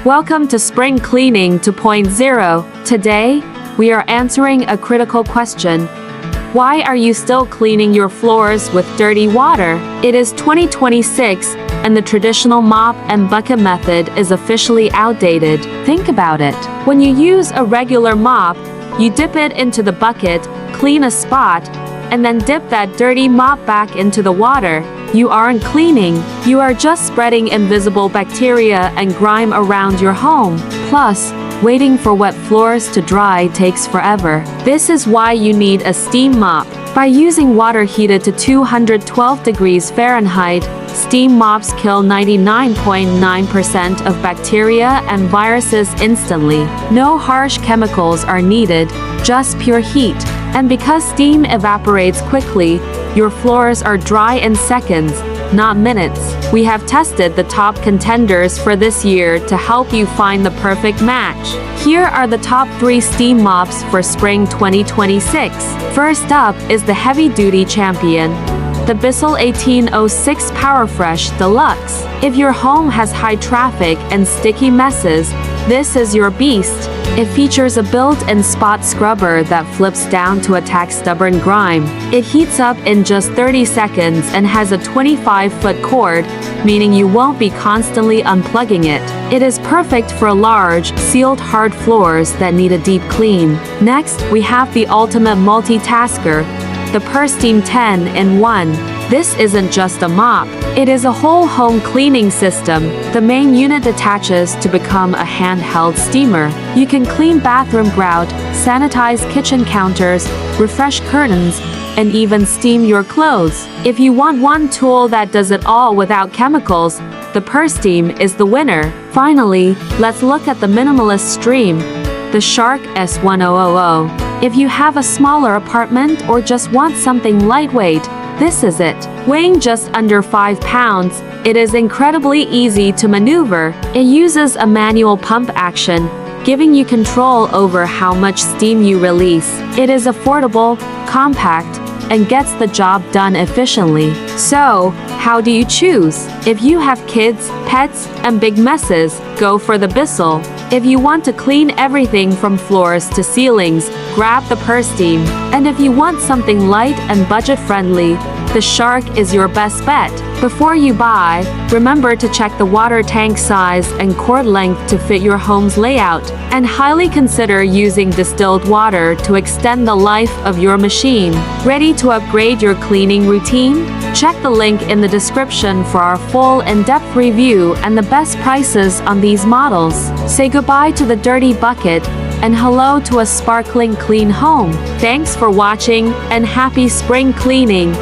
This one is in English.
Welcome to Spring Cleaning 2.0. Today, we are answering a critical question. Why are you still cleaning your floors with dirty water? It is 2026, and the traditional mop and bucket method is officially outdated. Think about it. When you use a regular mop, you dip it into the bucket, clean a spot, and then dip that dirty mop back into the water. You aren't cleaning, you are just spreading invisible bacteria and grime around your home. Plus, waiting for wet floors to dry takes forever. This is why you need a steam mop. By using water heated to 212 degrees Fahrenheit, steam mops kill 99.9% of bacteria and viruses instantly. No harsh chemicals are needed, just pure heat. And because steam evaporates quickly, your floors are dry in seconds, not minutes. We have tested the top contenders for this year to help you find the perfect match. Here are the top 3 steam mops for spring 2026. First up is the heavy-duty champion, the Bissell 1806 PowerFresh Deluxe. If your home has high traffic and sticky messes, this is your beast. It features a built-in spot scrubber that flips down to attack stubborn grime. It heats up in just 30 seconds and has a 25-foot cord, meaning you won't be constantly unplugging it. It is perfect for large, sealed hard floors that need a deep clean. Next, we have the ultimate multitasker, the PurSteam 10-in-1. This isn't just a mop, it is a whole home cleaning system. The main unit attaches to become a handheld steamer. You can clean bathroom grout, sanitize kitchen counters, refresh curtains, and even steam your clothes. If you want one tool that does it all without chemicals, the PurSteam is the winner. Finally, let's look at the Minimalist stream, the Shark S1000. If you have a smaller apartment or just want something lightweight, this is it. Weighing just under 5 pounds, it is incredibly easy to maneuver. It uses a manual pump action, giving you control over how much steam you release. It is affordable, compact, and gets the job done efficiently. So, how do you choose? If you have kids, pets, and big messes, go for the Bissell. If you want to clean everything from floors to ceilings, grab the PurSteam. And if you want something light and budget-friendly, the Shark is your best bet. Before you buy, remember to check the water tank size and cord length to fit your home's layout, and highly consider using distilled water to extend the life of your machine. Ready to upgrade your cleaning routine? Check the link in the description for our full in-depth review and the best prices on these models. Say goodbye to the dirty bucket and hello to a sparkling clean home. Thanks for watching and happy spring cleaning!